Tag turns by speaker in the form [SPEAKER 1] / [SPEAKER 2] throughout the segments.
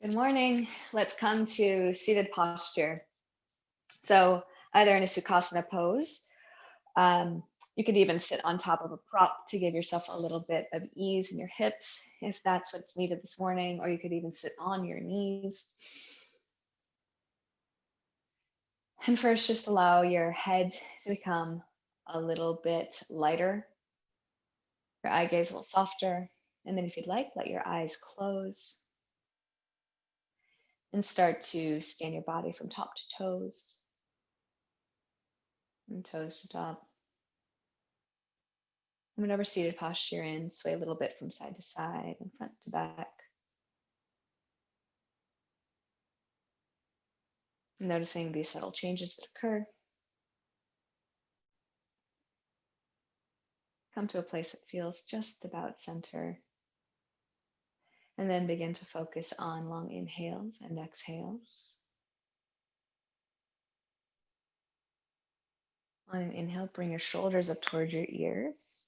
[SPEAKER 1] Good morning. Let's come to seated posture. So either in a Sukhasana pose, you could even sit on top of a prop to give yourself a little bit of ease in your hips if that's what's needed this morning, or you could even sit on your knees. And first, just allow your head to become a little bit lighter, your eye gaze a little softer. And then if you'd like, let your eyes close and start to scan your body from top to toes and toes to top. And whatever seated posture you're in, sway a little bit from side to side and front to back. Noticing these subtle changes that occur. Come to a place that feels just about center. And then begin to focus on long inhales and exhales. On an inhale, bring your shoulders up toward your ears.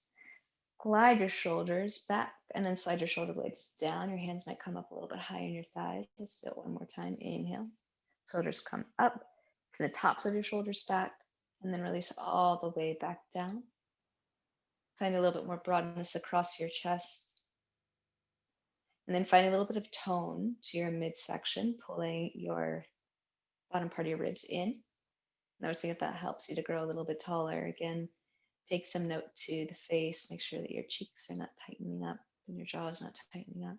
[SPEAKER 1] Glide your shoulders back and then slide your shoulder blades down. Your hands might come up a little bit higher in your thighs. Let's do it one more time. Inhale. Shoulders come up to the tops of your shoulders back, and then release all the way back down. Find a little bit more broadness across your chest. And then find a little bit of tone to your midsection, pulling your bottom part of your ribs in. Noticing if that helps you to grow a little bit taller. Again, take some note to the face. Make sure that your cheeks are not tightening up and your jaw is not tightening up.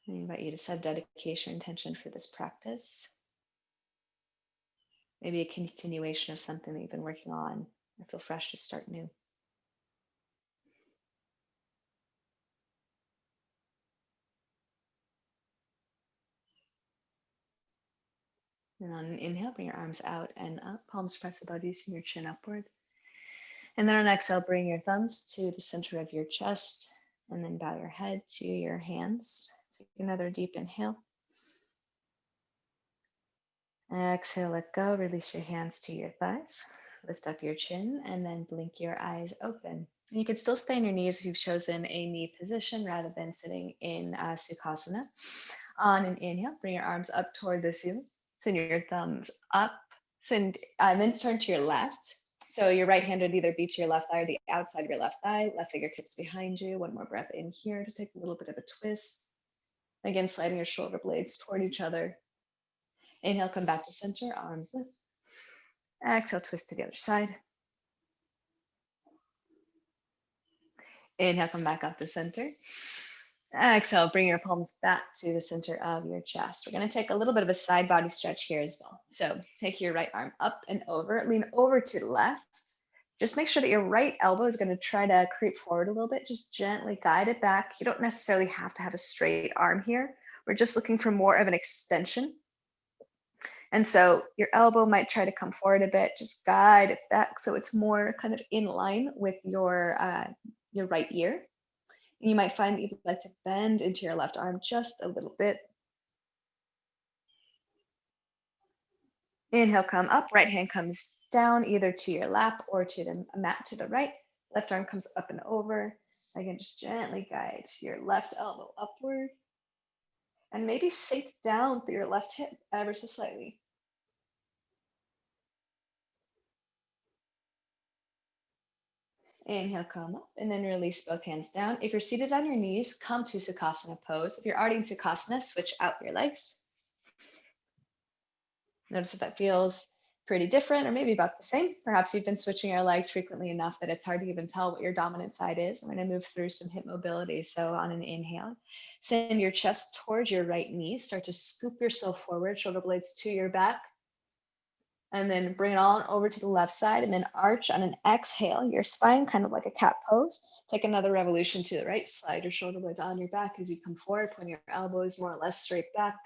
[SPEAKER 1] I invite you to set dedication intention for this practice. Maybe a continuation of something that you've been working on, or feel fresh to start new. And on an inhale, bring your arms out and up, palms press above you, using your chin upward. And then on exhale, bring your thumbs to the center of your chest, and then bow your head to your hands. Take another deep inhale. Exhale, let go, release your hands to your thighs. Lift up your chin and then blink your eyes open. You can still stay on your knees if you've chosen a knee position rather than sitting in Sukhasana. On an inhale, bring your arms up toward the ceiling. Send your thumbs up. Then turn to your left. So your right hand would either be to your left thigh or the outside of your left thigh. Left fingertips behind you. One more breath in here to take a little bit of a twist. Again, sliding your shoulder blades toward each other. Inhale, come back to center, arms lift. Exhale, twist to the other side. Inhale, come back up to center. Exhale, bring your palms back to the center of your chest. We're going to take a little bit of a side body stretch here as well. So take your right arm up and over, lean over to the left. Just make sure that your right elbow is going to try to creep forward a little bit. Just gently guide it back. You don't necessarily have to have a straight arm here. We're just looking for more of an extension. And so your elbow might try to come forward a bit, just guide it back so it's more kind of in line with your right ear. And you might find that you'd like to bend into your left arm just a little bit. Inhale, come up, right hand comes down either to your lap or to the mat to the right. Left arm comes up and over. Again, just gently guide your left elbow upward. And maybe sink down through your left hip ever so slightly. Inhale, come up, and then release both hands down. If you're seated on your knees, come to Sukhasana pose. If you're already in Sukhasana, switch out your legs. Notice if that feels pretty different or maybe about the same. Perhaps you've been switching your legs frequently enough that it's hard to even tell what your dominant side is. I'm going to move through some hip mobility. So on an inhale, send your chest towards your right knee. Start to scoop yourself forward, shoulder blades to your back. And then bring it on over to the left side and then arch on an exhale, your spine, kind of like a cat pose. Take another revolution to the right, slide your shoulder blades on your back as you come forward, point your elbows more or less straight back.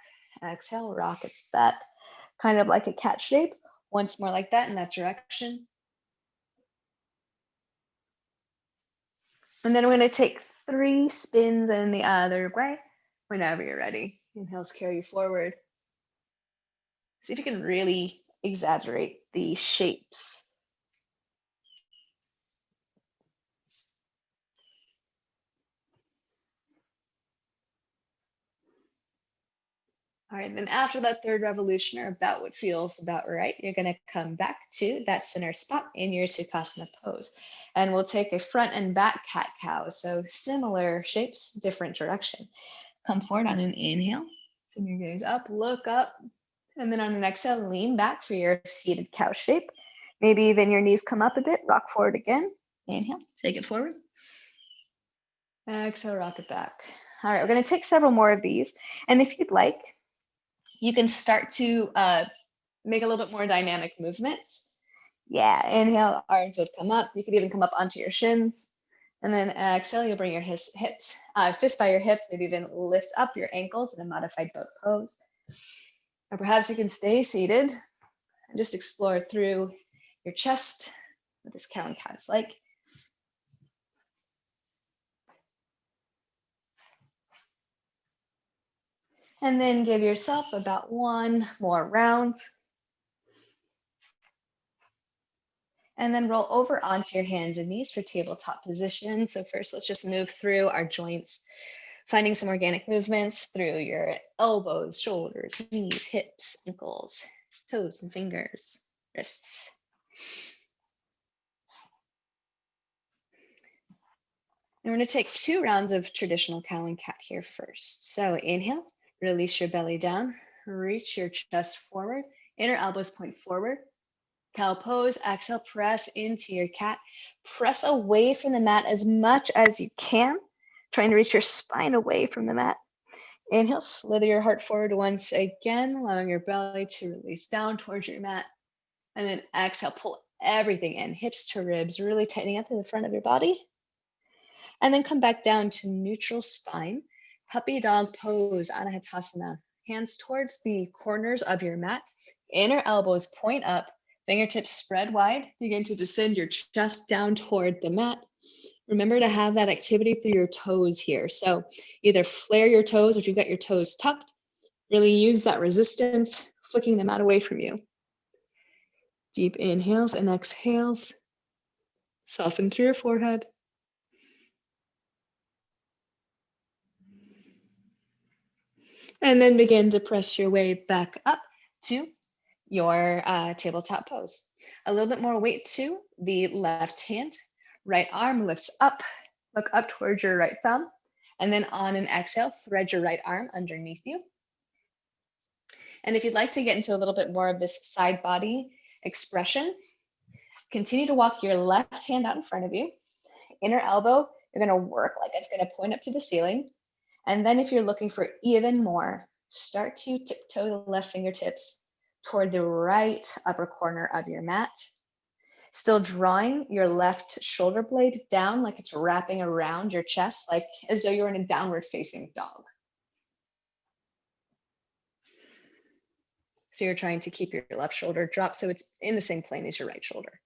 [SPEAKER 1] Exhale, rock it that, kind of like a cat shape. Once more like that in that direction. And then we're going to take 3 spins in the other way whenever you're ready. Inhales carry you forward. See if you can really exaggerate the shapes. All right, then after that third revolution, or about what feels about right, you're going to come back to that center spot in your Sukhasana pose. And we'll take a front and back cat-cow. So similar shapes, different direction. Come forward on an inhale. Send your gaze up, look up. And then on an exhale, lean back for your seated cow shape. Maybe even your knees come up a bit, rock forward again. Inhale, take it forward. Exhale, rock it back. All right, we're going to take several more of these. And if you'd like, you can start to make a little bit more dynamic movements. Yeah, inhale, arms would come up. You could even come up onto your shins. And then exhale, you'll bring your hips, fists by your hips, maybe even lift up your ankles in a modified boat pose. Or perhaps you can stay seated and just explore through your chest what this cow and cat is like. And then give yourself about one more round. And then roll over onto your hands and knees for tabletop position. So first, let's just move through our joints, finding some organic movements through your elbows, shoulders, knees, hips, ankles, toes and fingers, wrists. And we're going to take 2 rounds of traditional cow and cat here first. So inhale, release your belly down, reach your chest forward, inner elbows point forward. Cow pose, exhale, press into your cat. Press away from the mat as much as you can, trying to reach your spine away from the mat. Inhale, slither your heart forward once again, allowing your belly to release down towards your mat. And then exhale, pull everything in, hips to ribs, really tightening up in the front of your body. And then come back down to neutral spine, puppy dog pose, Anahatasana. Hands towards the corners of your mat, inner elbows point up, fingertips spread wide. Begin to descend your chest down toward the mat. Remember to have that activity through your toes here. So either flare your toes, or if you've got your toes tucked, really use that resistance, flicking the mat away from you. Deep inhales and exhales. Soften through your forehead. And then begin to press your way back up to your tabletop pose. A little bit more weight to the left hand. Right arm lifts up. Look up towards your right thumb. And then on an exhale, thread your right arm underneath you. And if you'd like to get into a little bit more of this side body expression, continue to walk your left hand out in front of you. Inner elbow, you're going to work like it's going to point up to the ceiling. And then if you're looking for even more, start to tiptoe the left fingertips toward the right upper corner of your mat. Still drawing your left shoulder blade down like it's wrapping around your chest, like as though you're in a downward facing dog. So you're trying to keep your left shoulder dropped so it's in the same plane as your right shoulder.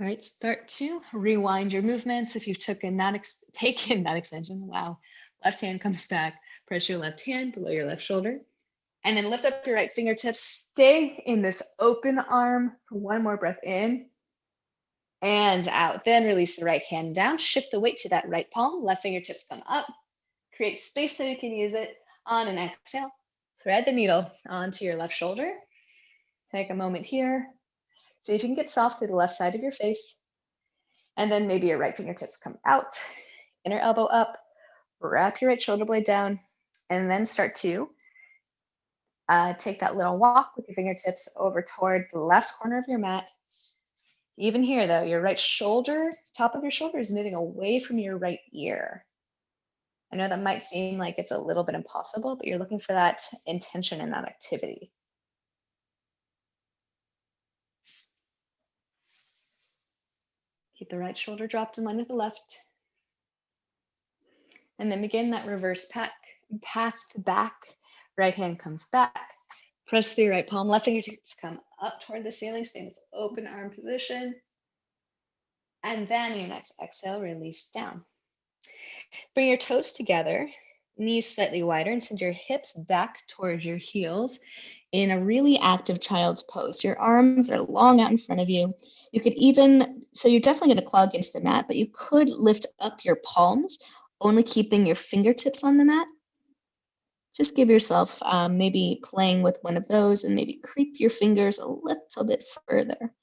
[SPEAKER 1] All right, start to rewind your movements. If you've taken that extension, wow. Left hand comes back, press your left hand below your left shoulder, and then lift up your right fingertips. Stay in this open arm for one more breath in and out. Then release the right hand down, shift the weight to that right palm, left fingertips come up, create space so you can use it on an exhale. Thread the needle onto your left shoulder. Take a moment here. See if you can get soft to the left side of your face. And then maybe your right fingertips come out, inner elbow up, wrap your right shoulder blade down, and then start to take that little walk with your fingertips over toward the left corner of your mat. Even here though, your right shoulder, top of your shoulder is moving away from your right ear. I know that might seem like it's a little bit impossible, but you're looking for that intention in that activity. Keep the right shoulder dropped in line with the left. And then begin that reverse path back. Right hand comes back. Press through your right palm. Left fingertips come up toward the ceiling. Stay in this open arm position. And then your next exhale, release down. Bring your toes together, knees slightly wider, and send your hips back towards your heels in a really active child's pose. Your arms are long out in front of you. You could even, so you're definitely going to claw against the mat, but you could lift up your palms only keeping your fingertips on the mat. Just give yourself maybe playing with one of those and maybe creep your fingers a little bit further.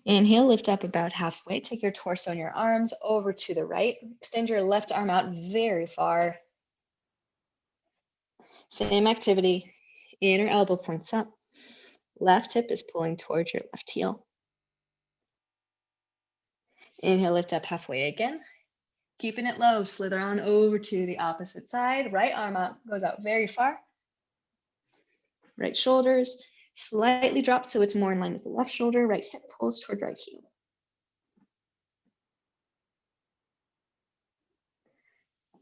[SPEAKER 1] Inhale, lift up about halfway. Take your torso and your arms over to the right. Extend your left arm out very far. Same activity. Inner elbow points up. Left hip is pulling towards your left heel. Inhale, lift up halfway again. Keeping it low, slither on over to the opposite side. Right arm out, goes out very far. Right shoulders slightly drop so it's more in line with the left shoulder. Right hip pulls toward right heel.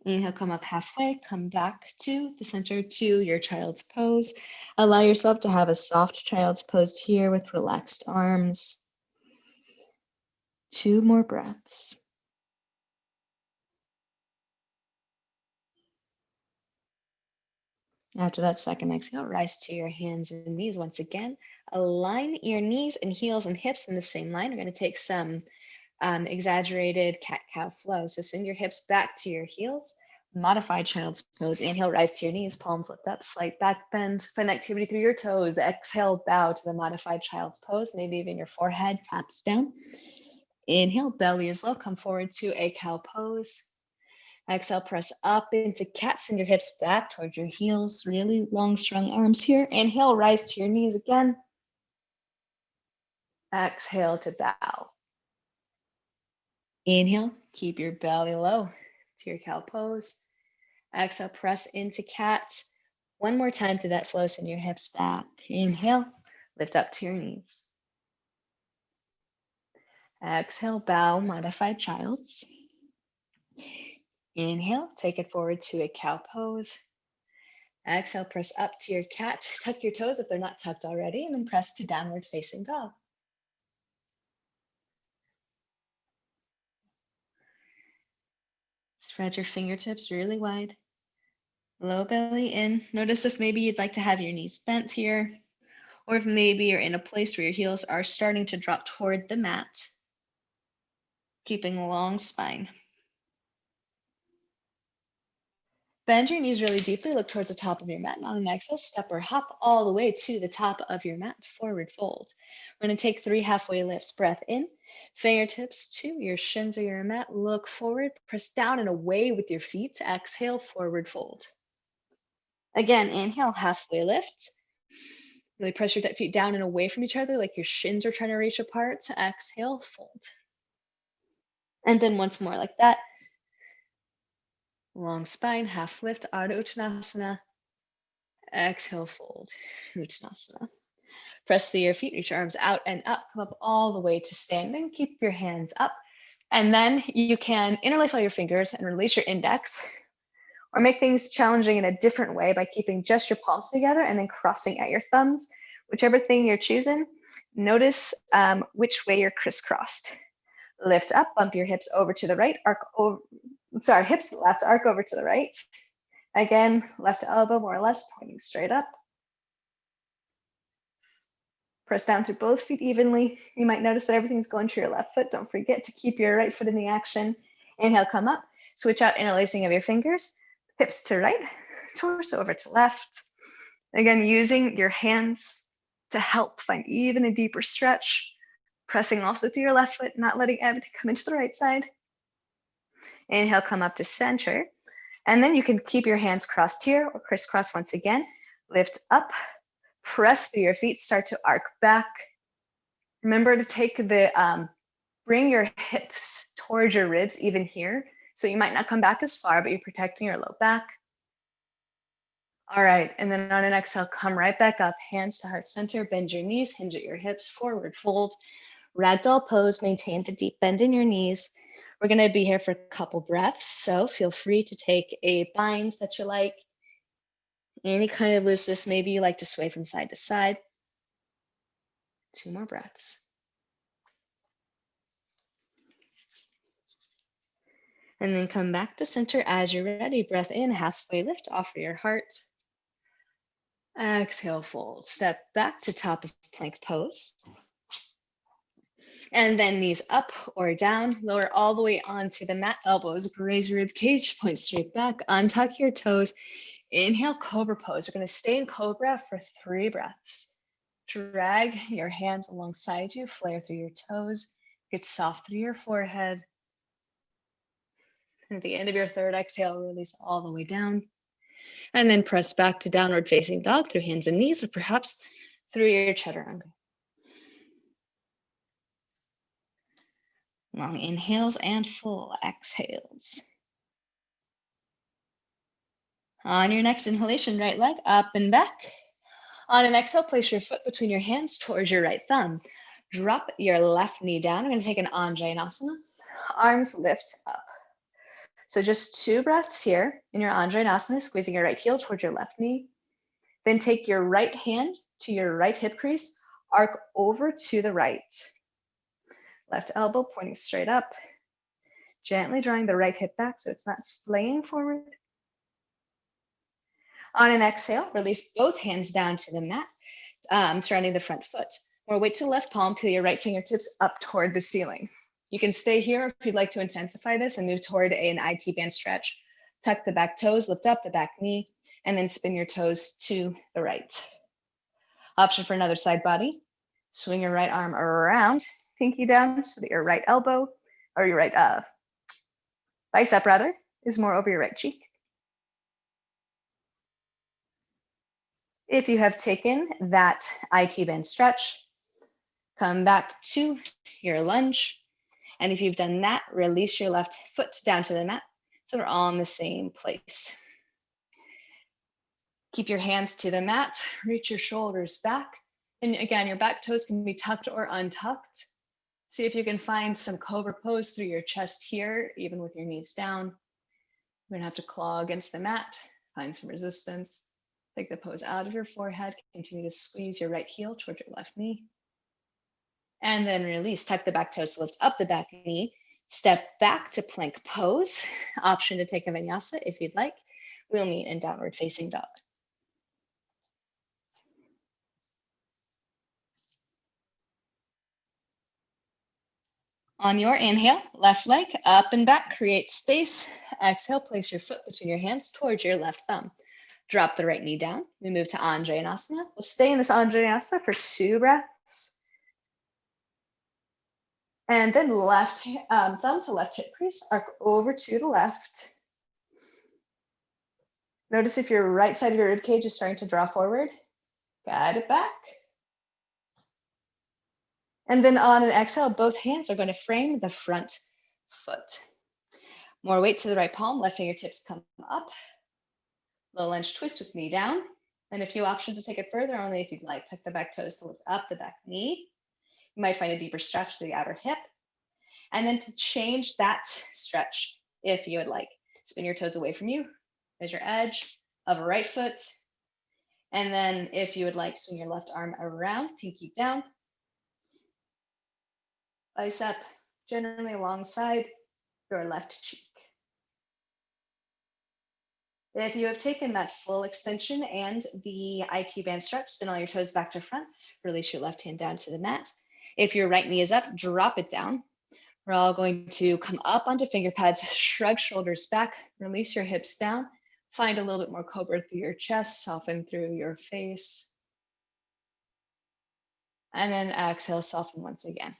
[SPEAKER 1] Inhale, come up halfway, come back to the center to your child's pose. Allow yourself to have a soft child's pose here with relaxed arms. 2 more breaths. After that second exhale, rise to your hands and knees once again. Align your knees and heels and hips in the same line. We're going to take some exaggerated cat-cow flow. So send your hips back to your heels. Modified child's pose. Inhale, rise to your knees, palms lift up, slight back bend, find activity through your toes. Exhale, bow to the modified child's pose. Maybe even your forehead taps down. Inhale, belly is low, come forward to a cow pose. Exhale, press up into cat, send your hips back towards your heels, really long, strong arms here. Inhale, rise to your knees again. Exhale to bow. Inhale, keep your belly low to your cow pose. Exhale, press into cat. One more time through that flow, send your hips back. Inhale, lift up to your knees. Exhale, bow, modified child's. Inhale, take it forward to a cow pose. Exhale, press up to your cat. Tuck your toes if they're not tucked already, and then press to downward facing dog. Spread your fingertips really wide. Low belly in. Notice if maybe you'd like to have your knees bent here, or if maybe you're in a place where your heels are starting to drop toward the mat. Keeping a long spine. Bend your knees really deeply, look towards the top of your mat. And on an exhale, step or hop all the way to the top of your mat, forward fold. We're gonna take 3 halfway lifts. Breath in, fingertips to your shins or your mat, look forward, press down and away with your feet. Exhale, forward fold. Again, inhale, halfway lift. Really press your feet down and away from each other like your shins are trying to reach apart. Exhale, fold. And then once more like that. Long spine, half lift, Ardha Uttanasana. Exhale, fold, Uttanasana. Press through your feet, reach your arms out and up, come up all the way to standing. Keep your hands up. And then you can interlace all your fingers and release your index, or make things challenging in a different way by keeping just your palms together and then crossing at your thumbs. Whichever thing you're choosing, notice which way you're crisscrossed. Lift up, bump your hips over to the right, arc over, hips to the left, arc over to the right. Again, left elbow more or less pointing straight up. Press down through both feet evenly. You might notice that everything's going to your left foot. Don't forget to keep your right foot in the action. Inhale, come up. Switch out, interlacing of your fingers. Hips to right, torso over to left. Again, using your hands to help find even a deeper stretch. Pressing also through your left foot, not letting everything come into the right side. Inhale, come up to center. And then you can keep your hands crossed here or crisscross once again. Lift up, press through your feet, start to arc back. Remember to take bring your hips towards your ribs even here. So you might not come back as far, but you're protecting your low back. All right, and then on an exhale, come right back up, hands to heart center, bend your knees, hinge at your hips, forward fold. Ragdoll pose, maintain the deep bend in your knees. We're gonna be here for a couple breaths, so feel free to take a bind that you like. Any kind of looseness, maybe you like to sway from side to side. 2 more breaths. And then come back to center as you're ready. Breath in, halfway lift, offer your heart. Exhale, fold. Step back to top of plank pose. And then knees up or down, lower all the way onto the mat, elbows graze your rib cage, point straight back, untuck your toes. Inhale, cobra pose. We're gonna stay in cobra for 3 breaths. Drag your hands alongside you, flare through your toes, get soft through your forehead. And at the end of your 3rd exhale, release all the way down. And then press back to downward facing dog through hands and knees, or perhaps through your chaturanga. Long inhales and full exhales. On your next inhalation, right leg up and back. On an exhale, place your foot between your hands towards your right thumb. Drop your left knee down. We're going to take an Anjaneyasana. Arms lift up. So just 2 breaths here in your Anjaneyasana, squeezing your right heel towards your left knee. Then take your right hand to your right hip crease, arc over to the right. Left elbow pointing straight up. Gently drawing the right hip back so it's not splaying forward. On an exhale, release both hands down to the mat, surrounding the front foot. More weight to the left palm, peel your right fingertips up toward the ceiling. You can stay here if you'd like to intensify this and move toward an IT band stretch. Tuck the back toes, lift up the back knee, and then spin your toes to the right. Option for another side body. Swing your right arm around, pinky down so that your right elbow, or your right bicep rather, is more over your right cheek. If you have taken that IT band stretch, come back to your lunge. And if you've done that, release your left foot down to the mat so we're all in the same place. Keep your hands to the mat, reach your shoulders back. And again, your back toes can be tucked or untucked. See if you can find some cobra pose through your chest here, even with your knees down. You're gonna have to claw against the mat, find some resistance. Take the pose out of your forehead, continue to squeeze your right heel towards your left knee. And then release, tuck the back toes, lift up the back knee, step back to plank pose. Option to take a vinyasa if you'd like. We'll meet in downward facing dog. On your inhale, left leg up and back, create space. Exhale, place your foot between your hands towards your left thumb. Drop the right knee down. We move to Anjaneyasana. We'll stay in this Anjaneyasana for 2 breaths. And then left thumb to left hip crease, arc over to the left. Notice if your right side of your rib cage is starting to draw forward, guide it back. And then on an exhale, both hands are going to frame the front foot. More weight to the right palm, left fingertips come up. Low lunge twist with knee down. And a few options to take it further, only if you'd like. Tuck the back toes to lift up the back knee. You might find a deeper stretch to the outer hip. And then to change that stretch, if you would like, spin your toes away from you. There's your edge of a right foot. And then if you would like, swing your left arm around, pinky down. Bicep generally alongside your left cheek. If you have taken that full extension and the IT band stretch, spin all your toes back to front, release your left hand down to the mat. If your right knee is up, drop it down. We're all going to come up onto finger pads, shrug shoulders back, release your hips down, find a little bit more cobra through your chest, soften through your face. And then exhale, soften once again.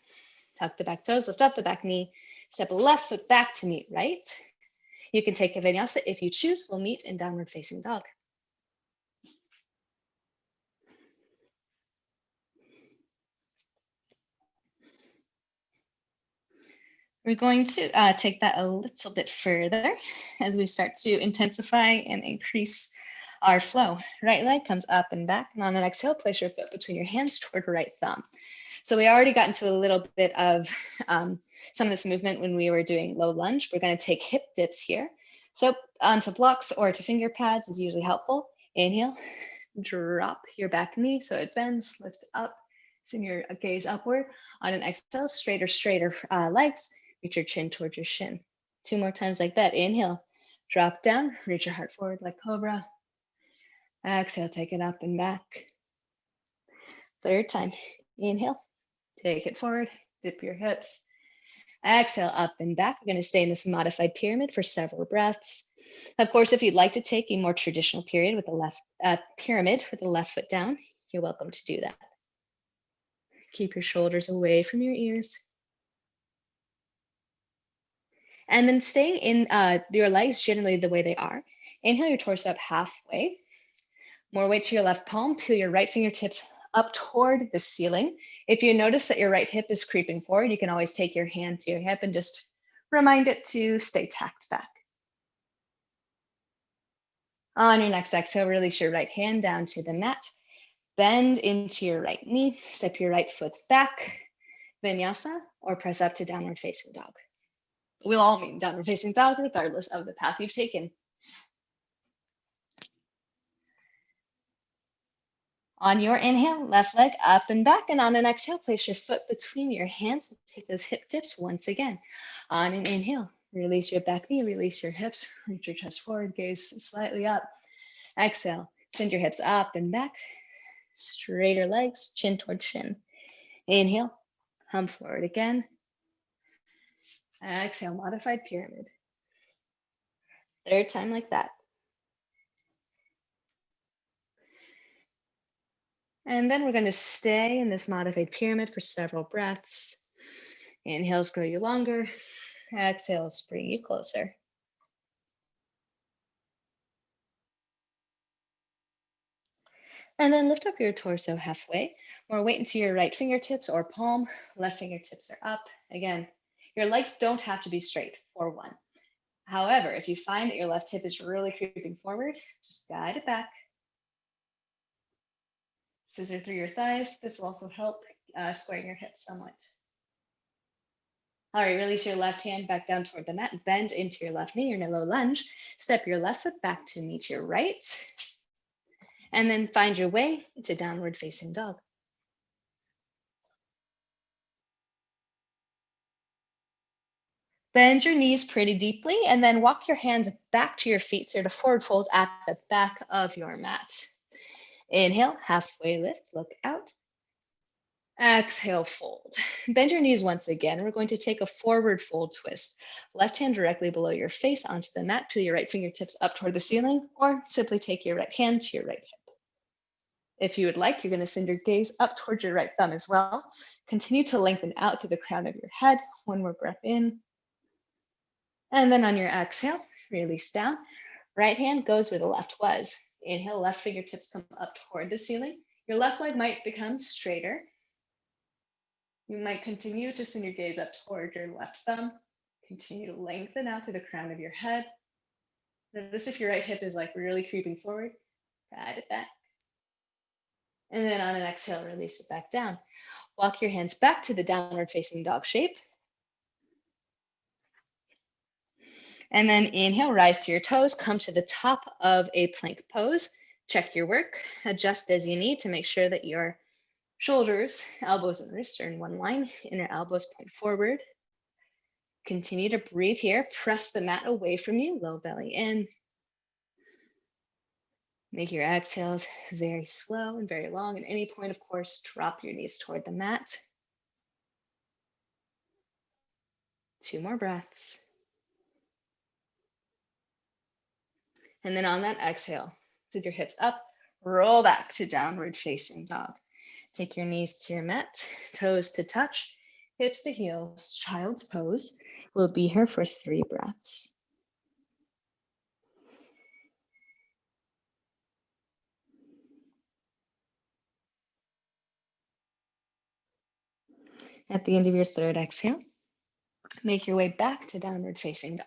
[SPEAKER 1] Tuck the back toes, lift up the back knee, step left foot back to meet right. You can take a vinyasa if you choose. We'll meet in downward facing dog. We're going to take that a little bit further as we start to intensify and increase our flow. Right leg comes up and back, and on an exhale, place your foot between your hands toward your right thumb. So we already got into a little bit of some of this movement when we were doing low lunge. We're going to take hip dips here. So onto blocks or to finger pads is usually helpful. Inhale, drop your back knee so it bends, lift up, send your gaze upward. On an exhale, straighter legs, reach your chin towards your shin. 2 more times like that. Inhale, drop down, reach your heart forward like cobra. Exhale, take it up and back. 3rd time, inhale, take it forward, Dip your hips. Exhale, up and back. We're going to stay in this modified pyramid for several breaths. Of course, if you'd like to take a more traditional period with the left pyramid with the left foot down, you're welcome to do that. Keep your shoulders away from your ears. And then staying in your legs generally the way they are. Inhale your torso up halfway. More weight to your left palm. Peel your right fingertips up toward the ceiling. If you notice that your right hip is creeping forward, you can always take your hand to your hip and just remind it to stay tacked back. On your next exhale, release your right hand down to the mat. Bend into your right knee. Step your right foot back. Vinyasa, or press up to downward facing dog. We'll all mean downward facing dog regardless of the path you've taken. On your inhale, left leg up and back, and on an exhale, place your foot between your hands. Take those hip dips once again. On an inhale, release your back knee, release your hips, reach your chest forward, gaze slightly up. Exhale, send your hips up and back, straighter legs, chin toward chin. Inhale, come forward again. Exhale, modified pyramid. Third time like that. And then we're going to stay in this modified pyramid for several breaths. Inhales grow you longer. Exhales bring you closer. And then lift up your torso halfway. More weight into your right fingertips or palm. Left fingertips are up. Again, your legs don't have to be straight for one. However, if you find that your left hip is really creeping forward, just guide it back. Scissor through your thighs. This will also help squaring your hips somewhat. All right, release your left hand back down toward the mat. Bend into your left knee. You're in a low lunge. Step your left foot back to meet your right. And then find your way to downward facing dog. Bend your knees pretty deeply and then walk your hands back to your feet. So you're to forward fold at the back of your mat. Inhale, halfway lift, look out. Exhale, fold. Bend your knees once again. We're going to take a forward fold twist. Left hand directly below your face onto the mat. Peel your right fingertips up toward the ceiling, or simply take your right hand to your right hip. If you would like, you're going to send your gaze up towards your right thumb as well. Continue to lengthen out through the crown of your head. One more breath in. And then on your exhale, release down. Right hand goes where the left was. Inhale, left fingertips come up toward the ceiling. Your left leg might become straighter. You might continue to send your gaze up toward your left thumb. Continue to lengthen out through the crown of your head. Notice if your right hip is like really creeping forward, guide it back. And then on an exhale, release it back down. Walk your hands back to the downward facing dog shape. And then inhale, rise to your toes, come to the top of a plank pose. Check your work, adjust as you need to make sure that your shoulders, elbows, and wrists are in one line. Inner elbows point forward. Continue to breathe here. Press the mat away from you, low belly in. Make your exhales very slow and very long. At any point, of course, drop your knees toward the mat. 2 more breaths. And then on that exhale, send your hips up, roll back to downward facing dog. Take your knees to your mat, toes to touch, hips to heels, child's pose. We'll be here for 3 breaths. At the end of your 3rd exhale, make your way back to downward facing dog.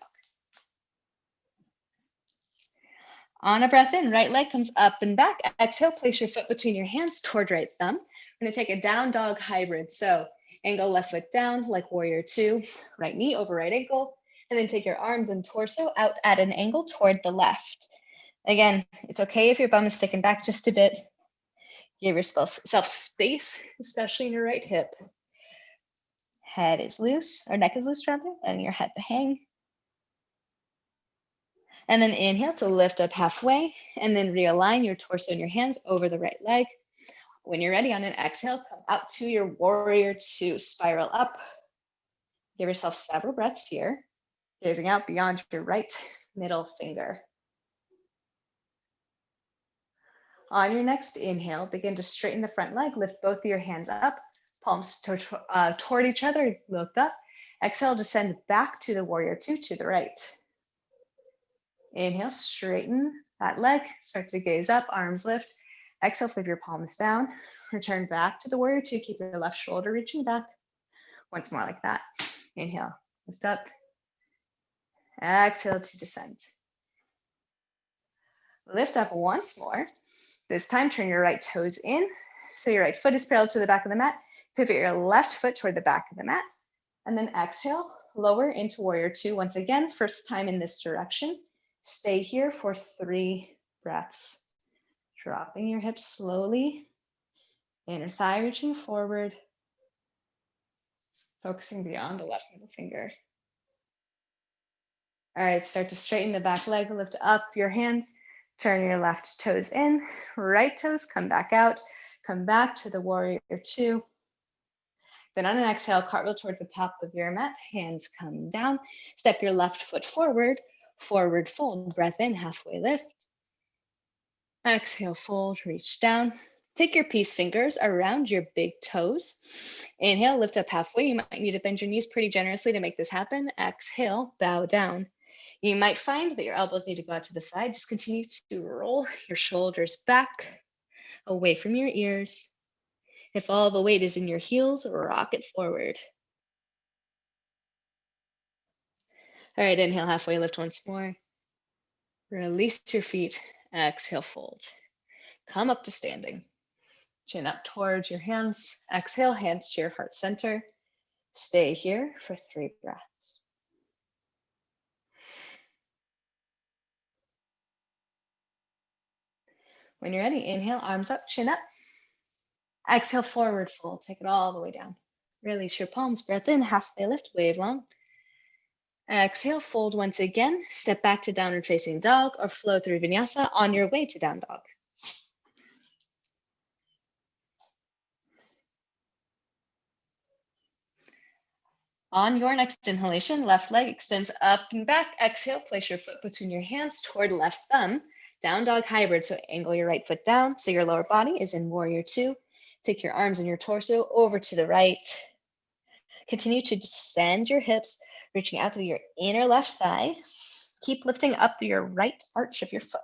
[SPEAKER 1] On a breath in, right leg comes up and back. Exhale, place your foot between your hands toward right thumb. We're going to take a down dog hybrid. So angle left foot down like warrior 2, right knee over right ankle, and then take your arms and torso out at an angle toward the left. Again, it's okay if your bum is sticking back just a bit. Give yourself space, especially in your right hip. Head is loose, or neck is loose rather, and your head to hang. And then inhale to lift up halfway, and then realign your torso and your hands over the right leg. When you're ready, on an exhale, come out to your warrior two, spiral up. Give yourself several breaths here, gazing out beyond your right middle finger. On your next inhale, begin to straighten the front leg, lift both of your hands up, palms toward each other, look up. Exhale, descend back to the warrior two to the right. Inhale, straighten that leg, start to gaze up, arms lift. Exhale, flip your palms down, return back to the warrior two, keep your left shoulder reaching back. Once more like that. Inhale, lift up. Exhale to descend. Lift up once more. This time, turn your right toes in. So your right foot is parallel to the back of the mat. Pivot your left foot toward the back of the mat. And then exhale, lower into warrior two. Once again, first time in this direction. Stay here for 3 breaths. Dropping your hips slowly. Inner thigh reaching forward. Focusing beyond the left middle finger. All right, start to straighten the back leg. Lift up your hands. Turn your left toes in. Right toes come back out. Come back to the warrior two. Then on an exhale, cartwheel towards the top of your mat. Hands come down. Step your left foot forward. Forward fold. Breath in, halfway lift. Exhale, fold, reach down. Take your peace fingers around your big toes. Inhale, lift up halfway. You might need to bend your knees pretty generously to make this happen. Exhale, bow down. You might find that your elbows need to go out to the side. Just continue to roll your shoulders back, away from your ears. If all the weight is in your heels, rock it forward. All right, inhale, halfway lift once more. Release your feet. Exhale, fold. Come up to standing. Chin up towards your hands. Exhale, hands to your heart center. Stay here for 3 breaths. When you're ready, inhale, arms up, chin up. Exhale, forward fold. Take it all the way down. Release your palms. Breath in, halfway lift, wave long. Exhale, fold once again. Step back to downward facing dog or flow through vinyasa on your way to down dog. On your next inhalation, left leg extends up and back. Exhale, place your foot between your hands toward left thumb. Down dog hybrid, so angle your right foot down so your lower body is in warrior two. Take your arms and your torso over to the right. Continue to descend your hips, reaching out through your inner left thigh. Keep lifting up through your right arch of your foot.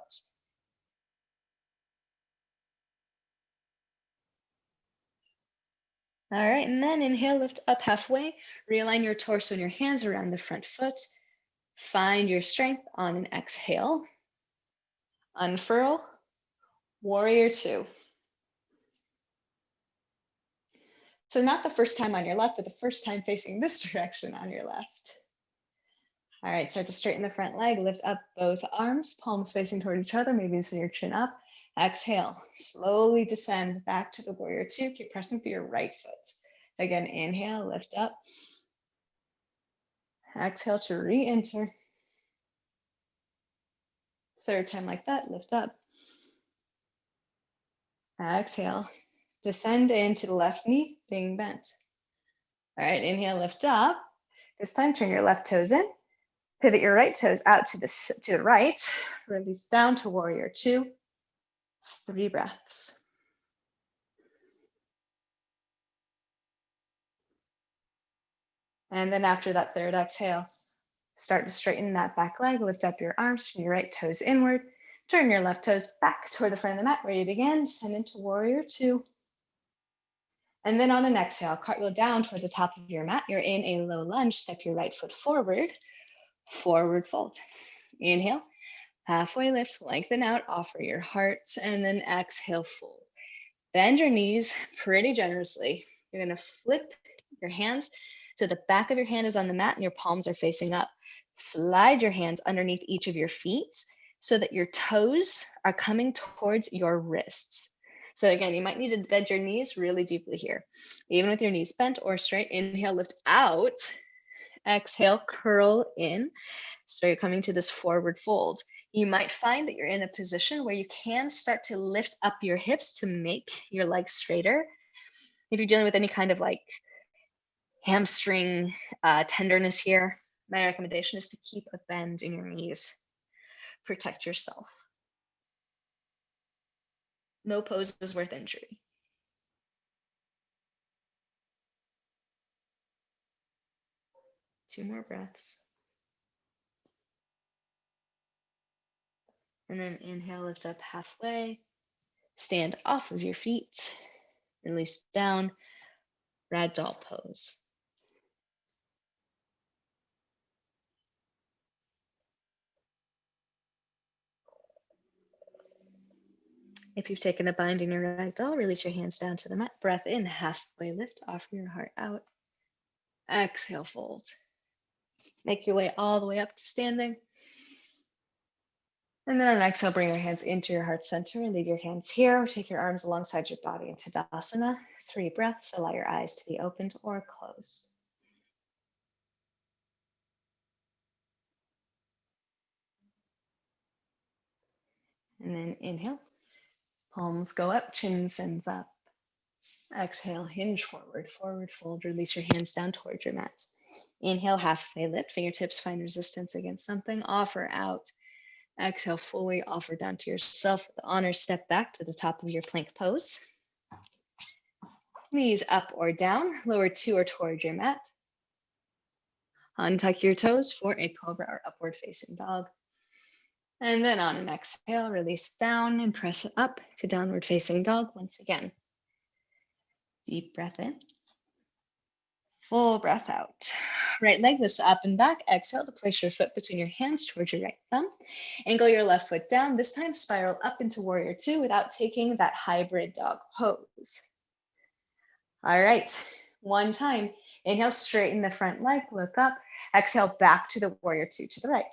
[SPEAKER 1] All right, and then inhale, lift up halfway. Realign your torso and your hands around the front foot. Find your strength on an exhale. Unfurl, warrior two. So not the first time on your left, but the first time facing this direction on your left. All right, start to straighten the front leg. Lift up both arms, palms facing toward each other. Maybe send your chin up. Exhale, slowly descend back to the warrior two. Keep pressing through your right foot. Again, inhale, lift up. Exhale to re-enter. Third time like that, lift up. Exhale, descend into the left knee, being bent. All right, inhale, lift up. This time, turn your left toes in. Pivot your right toes out to the right. Release down to warrior two. 3 breaths. And then after that third exhale, start to straighten that back leg. Lift up your arms, turn your right toes inward. Turn your left toes back toward the front of the mat where you began. Descend into warrior two. And then on an exhale, cartwheel down towards the top of your mat. You're in a low lunge. Step your right foot forward. Forward fold. Inhale, halfway lift, lengthen out, offer your heart, and then exhale, fold. Bend your knees pretty generously. You're gonna flip your hands so the back of your hand is on the mat and your palms are facing up. Slide your hands underneath each of your feet so that your toes are coming towards your wrists. So again, you might need to bend your knees really deeply here. Even with your knees bent or straight, inhale, lift out. Exhale, curl in. So you're coming to this forward fold. You might find that you're in a position where you can start to lift up your hips to make your legs straighter. If you're dealing with any kind of like hamstring tenderness here, my recommendation is to keep a bend in your knees. Protect yourself. No pose is worth injury. Two more breaths. And then inhale, lift up halfway. Stand off of your feet. Release down. Ragdoll pose. If you've taken a bind in your ragdoll, release your hands down to the mat. Breath in, halfway lift, offer your heart out. Exhale, fold. Make your way all the way up to standing. And then on exhale, bring your hands into your heart center and leave your hands here. Take your arms alongside your body into Tadasana. 3 breaths, allow your eyes to be opened or closed. And then inhale, palms go up, chin sends up. Exhale, hinge forward, forward fold, release your hands down towards your mat. Inhale, halfway lift, fingertips find resistance against something, offer out. Exhale, fully offer down to yourself. With honor, step back to the top of your plank pose. Knees up or down, lower 2 or towards your mat. Untuck your toes for a cobra or upward facing dog. And then on an exhale, release down and press up to downward facing dog once again. Deep breath in. Full breath out. Right leg lifts up and back. Exhale to place your foot between your hands towards your right thumb. Angle your left foot down. This time spiral up into warrior 2 without taking that hybrid dog pose. All right, one time. Inhale, straighten the front leg, look up. Exhale, back to the warrior 2 to the right.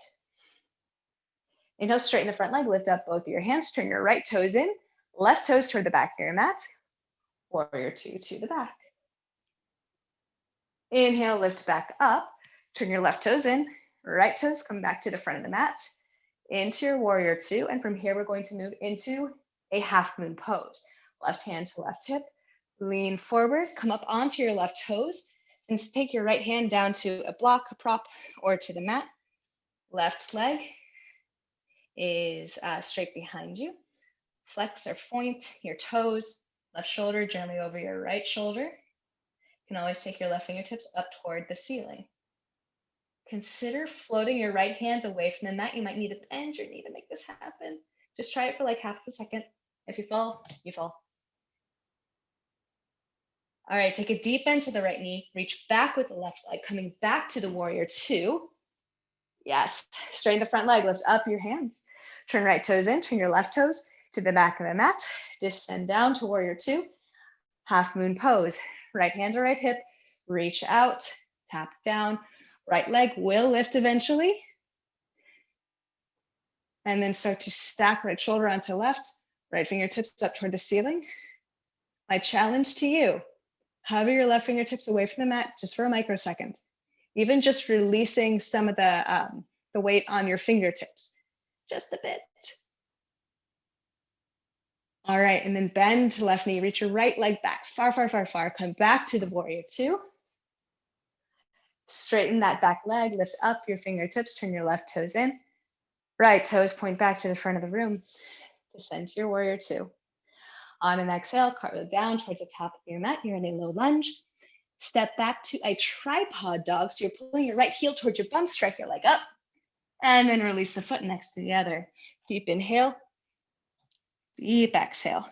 [SPEAKER 1] Inhale, straighten the front leg, lift up both of your hands, turn your right toes in, left toes toward the back of your mat. Warrior 2 to the back. Inhale, lift back up, turn your left toes in, right toes come back to the front of the mat, into your warrior 2. And from here, we're going to move into a half moon pose. Left hand to left hip, lean forward, come up onto your left toes, and take your right hand down to a block, a prop, or to the mat. Left leg is straight behind you. Flex or point your toes, left shoulder gently over your right shoulder. You can always take your left fingertips up toward the ceiling. Consider floating your right hand away from the mat. You might need to bend your knee to make this happen. Just try it for like half a second. If you fall, you fall. All right, take a deep bend to the right knee, reach back with the left leg, coming back to the warrior 2. Yes, straighten the front leg, lift up your hands. Turn right toes in, turn your left toes to the back of the mat. Descend down to warrior 2. Half moon pose. Right hand to right hip, reach out, tap down. Right leg will lift eventually. And then start to stack right shoulder onto left, right fingertips up toward the ceiling. My challenge to you, hover your left fingertips away from the mat just for a microsecond. Even just releasing some of the weight on your fingertips, just a bit. All right, and then bend to left knee, reach your right leg back, far, far, far, far. Come back to the warrior 2. Straighten that back leg, lift up your fingertips, turn your left toes in. Right toes point back to the front of the room. Descend to your warrior 2. On an exhale, cartwheel down towards the top of your mat. You're in a low lunge. Step back to a tripod dog. So you're pulling your right heel towards your bum, strike your leg up, and then release the foot next to the other. Deep inhale, deep exhale.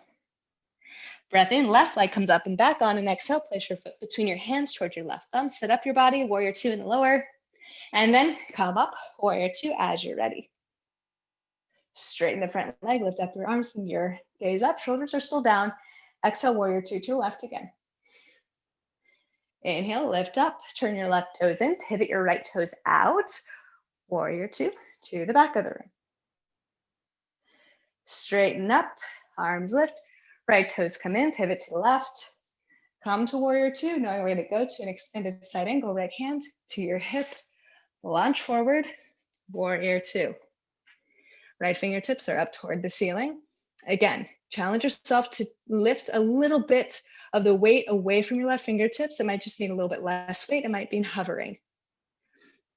[SPEAKER 1] Breath in, left leg comes up and back. On an exhale, place your foot between your hands towards your left thumb. Set up your body, warrior 2 in the lower, and then come up, warrior 2 as you're ready. Straighten the front leg, lift up your arms and your gaze up. Shoulders are still down. Exhale, warrior 2 to left again. Inhale, lift up, turn your left toes in, pivot your right toes out. Warrior 2 to the back of the room. Straighten up, arms lift, right toes come in, pivot to the left. Come to warrior 2, knowing where to go to an extended side angle, right hand to your hip. Launch forward, warrior 2. Right fingertips are up toward the ceiling. Again, challenge yourself to lift a little bit of the weight away from your left fingertips. It might just mean a little bit less weight. It might mean hovering.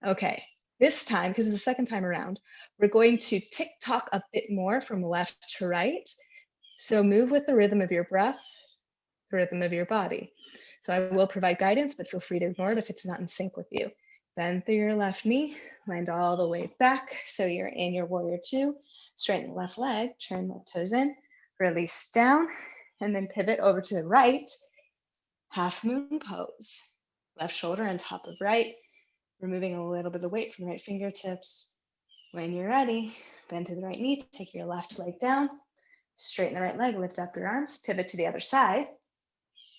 [SPEAKER 1] Okay, this time, because it's the second time around, we're going to tick-tock a bit more from left to right. So move with the rhythm of your breath, the rhythm of your body. So I will provide guidance, but feel free to ignore it if it's not in sync with you. Bend through your left knee, land all the way back. So you're in your warrior two. Straighten the left leg, turn left toes in, release down, and then pivot over to the right. Half moon pose. Left shoulder on top of right, removing a little bit of the weight from the right fingertips. When you're ready, bend to the right knee, take your left leg down, straighten the right leg, lift up your arms, pivot to the other side.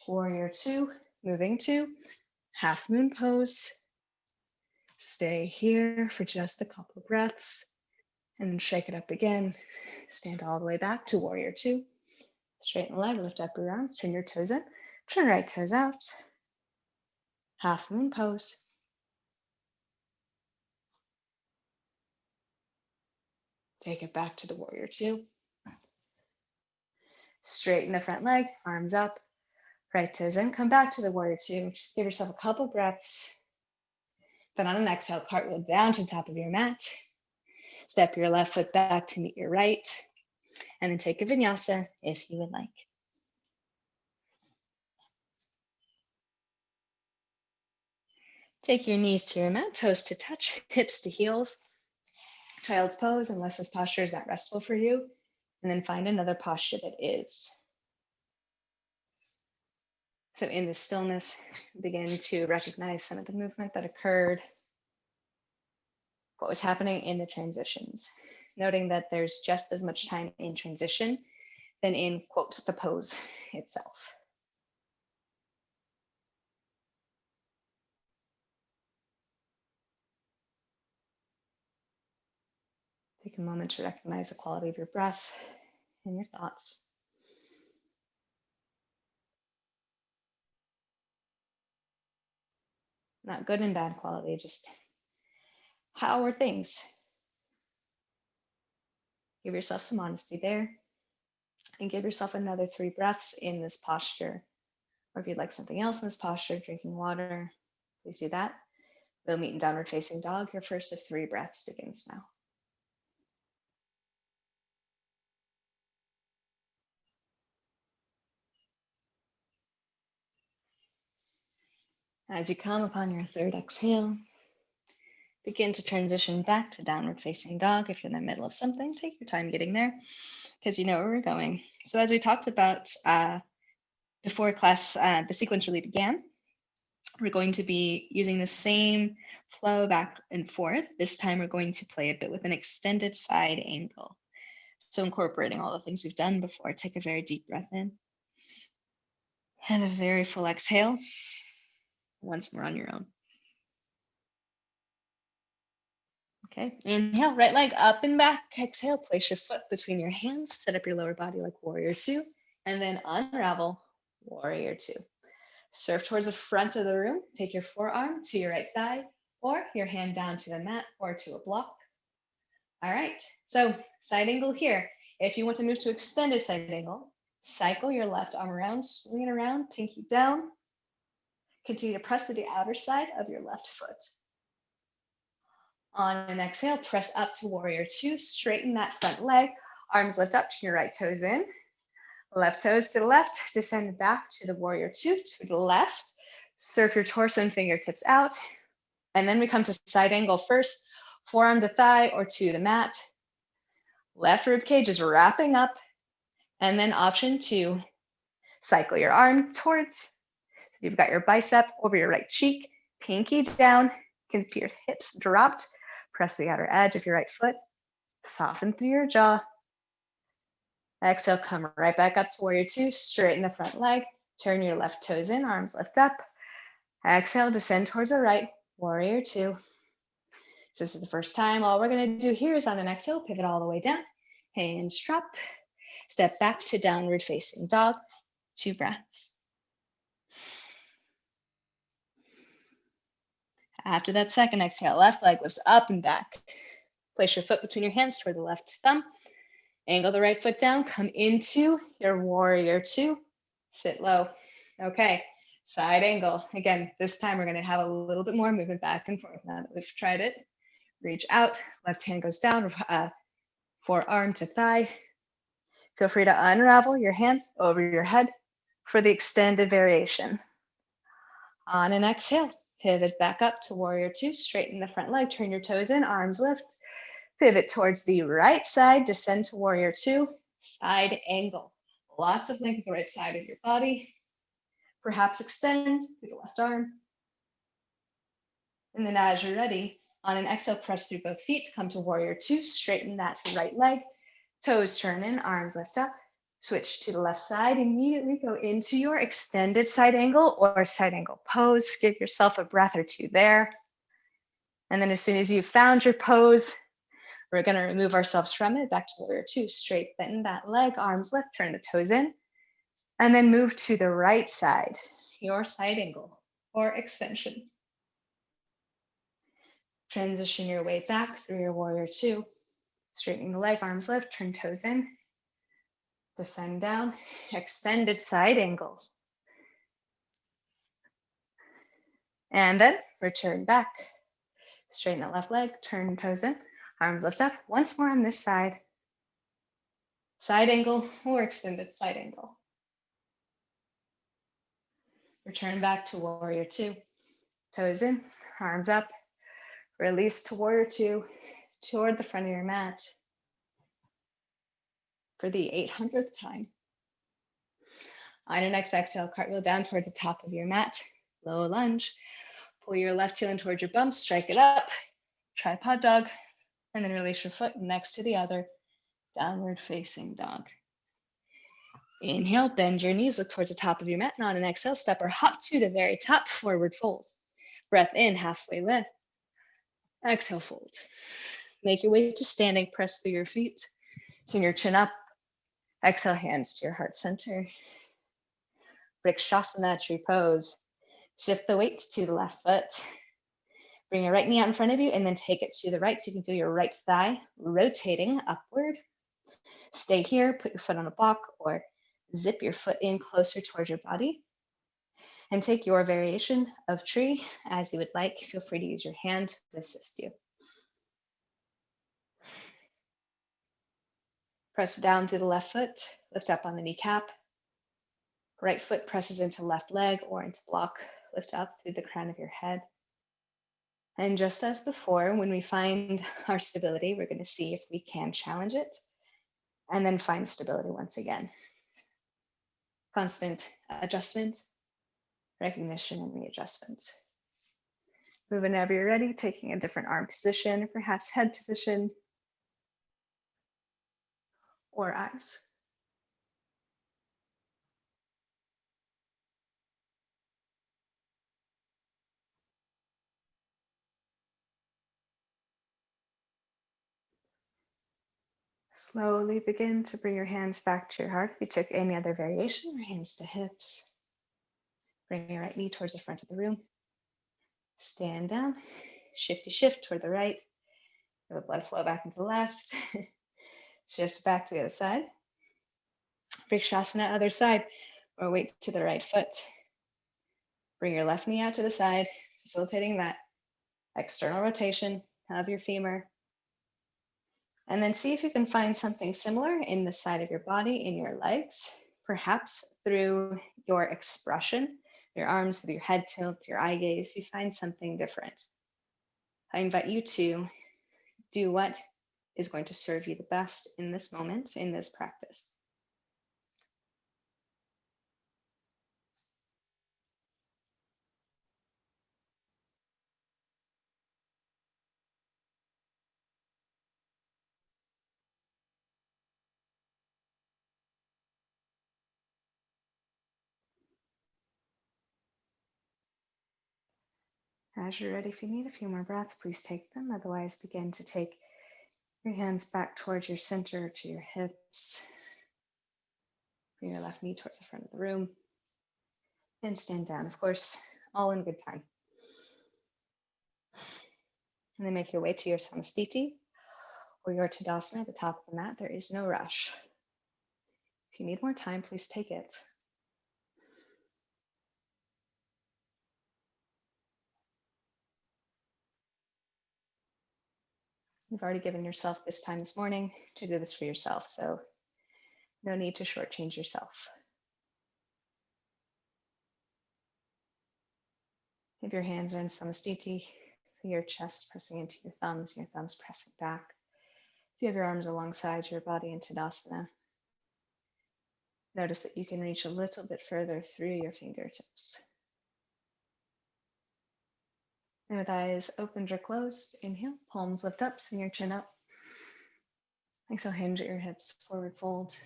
[SPEAKER 1] Warrior two, moving to half moon pose. Stay here for just a couple of breaths and then shake it up again. Stand all the way back to warrior two. Straighten the leg, lift up your arms, turn your toes in, turn right toes out. Half moon pose. Take it back to the warrior two. Straighten the front leg, arms up, right toes in, come back to the warrior two. Just give yourself a couple breaths. Then on an exhale, cartwheel down to the top of your mat. Step your left foot back to meet your right, and then take a vinyasa if you would like. Take your knees to your mat, toes to touch, hips to heels. Child's pose, unless this posture is not restful for you, and then find another posture that is. So in the stillness, begin to recognize some of the movement that occurred, what was happening in the transitions, noting that there's just as much time in transition than in, quote, the pose itself. Take a moment to recognize the quality of your breath and your thoughts. Not good and bad quality, just how are things? Give yourself some honesty there and give yourself another 3 breaths in this posture. Or if you'd like something else in this posture, drinking water, please do that. We'll meet in downward facing dog. Your first of 3 breaths begins now. As you come upon your 3rd exhale, begin to transition back to downward facing dog. If you're in the middle of something, take your time getting there because you know where we're going. So as we talked about before class, the sequence really began, we're going to be using the same flow back and forth. This time we're going to play a bit with an extended side angle. So incorporating all the things we've done before, take a very deep breath in and a very full exhale. Once more on your own. Okay, inhale, right leg up and back. Exhale, place your foot between your hands, set up your lower body like warrior two, and then unravel, warrior two. Surf towards the front of the room. Take your forearm to your right thigh, or your hand down to the mat or to a block. All right, so side angle here. If you want to move to extended side angle, cycle your left arm around, swing it around, pinky down. Continue to press to the outer side of your left foot. On an exhale, press up to warrior two, straighten that front leg, arms lift up, your right toes in, left toes to the left, descend back to the warrior two, to the left, surf your torso and fingertips out, and then we come to side angle first, forearm to thigh or to the mat, left rib cage is wrapping up, and then option 2, cycle your arm towards, so you've got your bicep over your right cheek, pinky down, can feel your hips dropped, press the outer edge of your right foot, soften through your jaw. Exhale, come right back up to warrior two, straighten the front leg, turn your left toes in, arms lift up. Exhale, descend towards the right, warrior two. So this is the first time. All we're gonna do here is on an exhale, pivot all the way down, hands drop, step back to downward facing dog, 2 breaths. After that second exhale, left leg lifts up and back. Place your foot between your hands toward the left thumb. Angle the right foot down, come into your warrior two, sit low. Okay, side angle. Again, this time we're gonna have a little bit more movement back and forth now that we've tried it. Reach out, left hand goes down, forearm to thigh. Feel free to unravel your hand over your head for the extended variation. On an exhale, pivot back up to warrior two, straighten the front leg, turn your toes in, arms lift. Pivot towards the right side, descend to warrior two, side angle. Lots of length the right side of your body. Perhaps extend through the left arm. And then as you're ready, on an exhale, press through both feet, come to warrior two, straighten that right leg, toes turn in, arms lift up, switch to the left side, immediately go into your extended side angle or side angle pose. Give yourself a breath or two there. And then as soon as you've found your pose, we're going to remove ourselves from it, back to warrior two, straighten that leg, arms lift, turn the toes in, and then move to the right side, your side angle or extension. Transition your way back through your warrior two, straightening the leg, arms lift, turn toes in, descend down, extended side angle. And then return back, straighten that left leg, turn toes in, arms lift up, once more on this side, side angle or extended side angle. Return back to warrior two, toes in, arms up, release to warrior two, toward the front of your mat for the 800th time. On your next exhale, cartwheel down towards the top of your mat, low lunge. Pull your left heel in towards your bum, strike it up, tripod dog, and then release your foot next to the other, downward facing dog. Inhale, bend your knees, look towards the top of your mat, and on an exhale, step or hop to the very top, forward fold. Breath in, halfway lift. Exhale, fold. Make your way to standing, press through your feet, send your chin up. Exhale, hands to your heart center. Vrikshasana, tree pose. Shift the weight to the left foot. Bring your right knee out in front of you and then take it to the right so you can feel your right thigh rotating upward. Stay here, put your foot on a block or zip your foot in closer towards your body. And take your variation of tree as you would like. Feel free to use your hand to assist you. Press down through the left foot, lift up on the kneecap. Right foot presses into left leg or into block, lift up through the crown of your head. And just as before, when we find our stability, we're going to see if we can challenge it and then find stability once again. Constant adjustment, recognition, and readjustment. Move whenever you're ready, taking a different arm position, perhaps head position or eyes. Slowly begin to bring your hands back to your heart. If you took any other variation, your hands to hips. Bring your right knee towards the front of the room. Stand down, shifty shift toward the right. Feel the blood flow back into the left. Shift back to the other side. Vrikshasana, other side, or weight to the right foot. Bring your left knee out to the side, facilitating that external rotation of your femur. And then see if you can find something similar in the side of your body, in your legs, perhaps through your expression, your arms, with your head tilt, your eye gaze, you find something different. I invite you to do what is going to serve you the best in this moment, in this practice. As you're ready, if you need a few more breaths, please take them. Otherwise, begin to take your hands back towards your center, to your hips. Bring your left knee towards the front of the room. And stand down, of course, all in good time. And then make your way to your samastiti, or your Tadasana at the top of the mat. There is no rush. If you need more time, please take it. You've already given yourself this time this morning to do this for yourself, so no need to shortchange yourself. If your hands are in Samastiti, your chest pressing into your thumbs pressing back. If you have your arms alongside your body in Tadasana, notice that you can reach a little bit further through your fingertips. And with eyes opened or closed, inhale, palms lift up, send your chin up. Exhale, hinge at your hips, forward fold.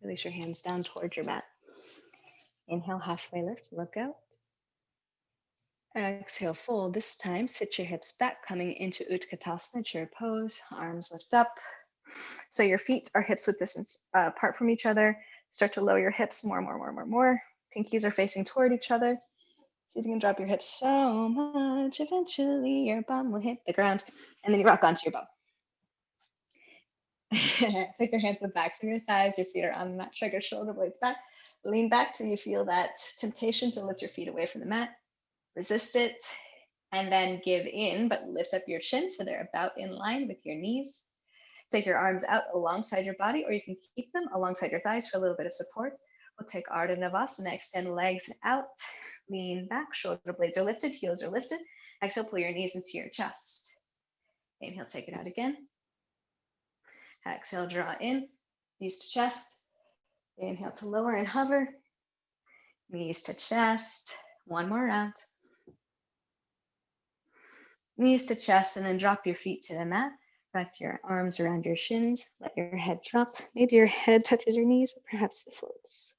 [SPEAKER 1] Release your hands down towards your mat. Inhale, halfway lift, look out. Exhale, fold. This time, sit your hips back, coming into Utkatasana, chair pose. Arms lift up. So your feet are hips width distance apart from each other. Start to lower your hips more. Pinkies are facing toward each other. See if you can drop your hips so much. Eventually, your bum will hit the ground. And then you rock onto your bum. Take your hands to the backs of your thighs. Your feet are on the mat. Shrug your shoulder blades back. Lean back till you feel that temptation to lift your feet away from the mat. Resist it. And then give in, but lift up your chin so they're about in line with your knees. Take your arms out alongside your body, or you can keep them alongside your thighs for a little bit of support. We'll take Ardha Navasana, extend legs out, lean back, shoulder blades are lifted, heels are lifted. Exhale, pull your knees into your chest. Inhale, take it out again. Exhale, draw in, knees to chest. Inhale to lower and hover, knees to chest. One more round. Knees to chest, and then drop your feet to the mat. Wrap your arms around your shins. Let your head drop. Maybe your head touches your knees, or perhaps it floats.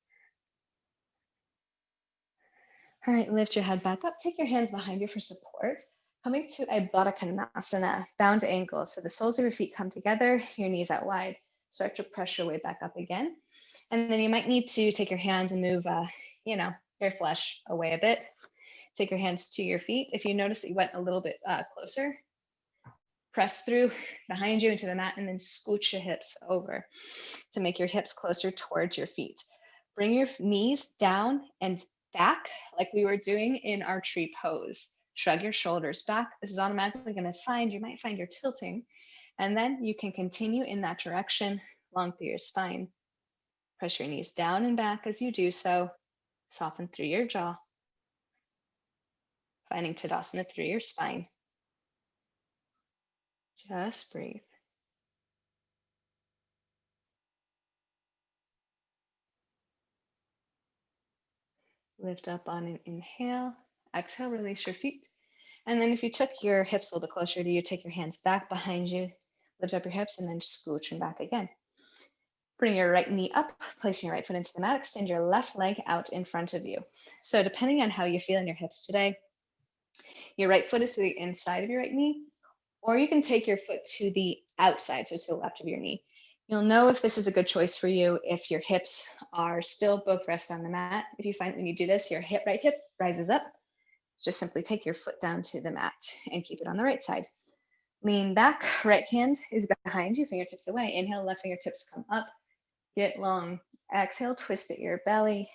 [SPEAKER 1] All right, lift your head back up. Take your hands behind you for support. Coming to a Baddha Konasana, bound ankle. So the soles of your feet come together, your knees out wide. Start to press your way back up again. And then you might need to take your hands and move, your flesh away a bit. Take your hands to your feet. If you notice that you went a little bit closer, press through behind you into the mat and then scooch your hips over to make your hips closer towards your feet. Bring your knees down and back like we were doing in our tree pose. Shrug your shoulders back. This is automatically going to you might find you're tilting. And then you can continue in that direction long through your spine. Press your knees down and back as you do so. Soften through your jaw. Finding Tadasana through your spine. Just breathe. Lift up on an inhale. Exhale, release your feet. And then if you took your hips a little bit closer to you, take your hands back behind you, lift up your hips, and then scooch them back again. Bring your right knee up, placing your right foot into the mat. Extend your left leg out in front of you. So depending on how you feel in your hips today, your right foot is to the inside of your right knee, or you can take your foot to the outside, so to the left of your knee. You'll know if this is a good choice for you if your hips are still both rest on the mat. If you find when you do this, your right hip rises up, just simply take your foot down to the mat and keep it on the right side. Lean back, right hand is behind you, fingertips away. Inhale, left fingertips come up, get long. Exhale, twist at your belly,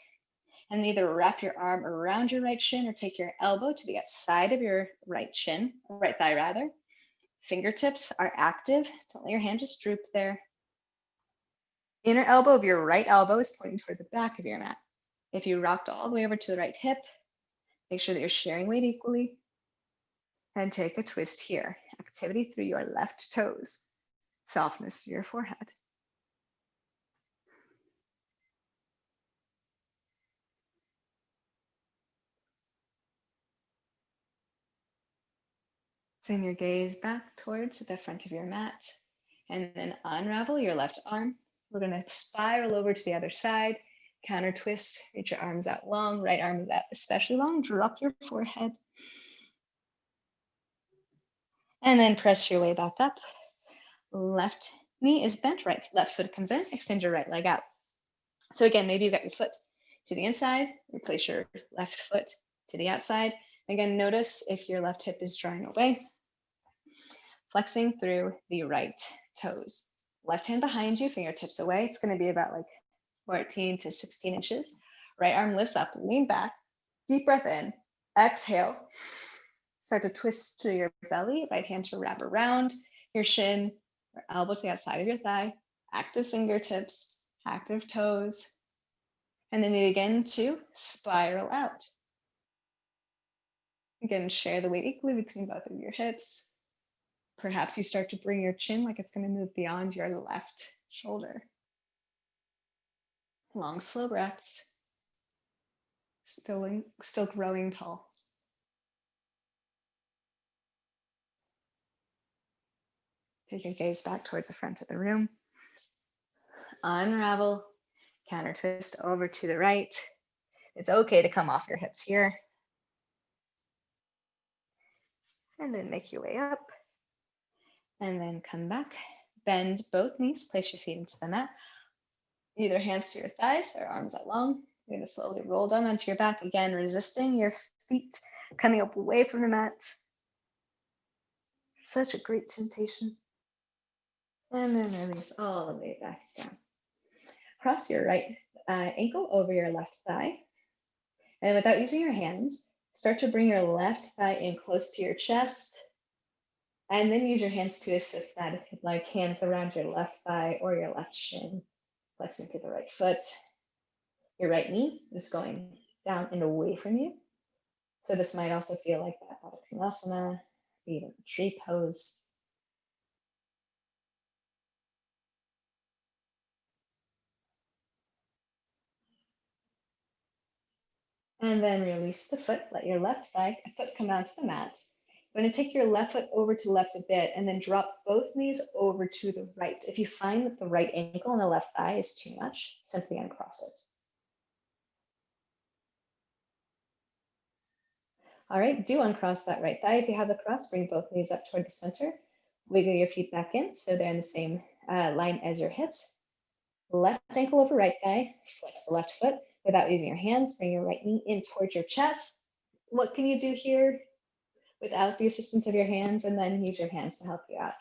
[SPEAKER 1] and either wrap your arm around your right shin or take your elbow to the outside of your right shin, right thigh rather. Fingertips are active. Don't let your hand just droop there. Inner elbow of your right elbow is pointing toward the back of your mat. If you rocked all the way over to the right hip, make sure that you're sharing weight equally. And take a twist here. Activity through your left toes. Softness to your forehead. Send your gaze back towards the front of your mat. And then unravel your left arm. We're going to spiral over to the other side. Counter twist. Reach your arms out long. Right arm is out especially long. Drop your forehead. And then press your way back up. Left knee is bent, left foot comes in, extend your right leg out. So again, maybe you've got your foot to the inside, replace your left foot to the outside. Again, notice if your left hip is drawing away. flexing through the right toes. Left hand behind you, fingertips away. It's going to be about like 14 to 16 inches. Right arm lifts up, lean back, deep breath in, exhale. Start to twist to your belly, right hand to wrap around your shin, or elbow to the outside of your thigh, active fingertips, active toes, and then you begin to spiral out. Again, share the weight equally between both of your hips. Perhaps you start to bring your chin like it's going to move beyond your left shoulder. Long, slow breaths. Still growing tall. Take your gaze back towards the front of the room. Unravel, counter twist over to the right. It's okay to come off your hips here. And then make your way up. And then come back. Bend both knees, place your feet into the mat. Either hands to your thighs or arms out long. You're going to slowly roll down onto your back again, resisting your feet coming up away from the mat. Such a great temptation. And then release all the way back down. Cross your right ankle over your left thigh. And without using your hands, start to bring your left thigh in close to your chest. And then use your hands to assist that, if you'd like, hands around your left thigh or your left shin, flexing through the right foot. Your right knee is going down and away from you. So this might also feel like that Baddha Konasana, even tree pose. And then release the foot, let your left thigh, foot come down to the mat. You're going to take your left foot over to the left a bit and then drop both knees over to the right. If you find that the right ankle and the left thigh is too much, simply uncross it. All right, do uncross that right thigh. If you have the cross, bring both knees up toward the center. Wiggle your feet back in so they're in the same line as your hips. Left ankle over right thigh, flex the left foot. Without using your hands, bring your right knee in towards your chest. What can you do here without the assistance of your hands? And then use your hands to help you out.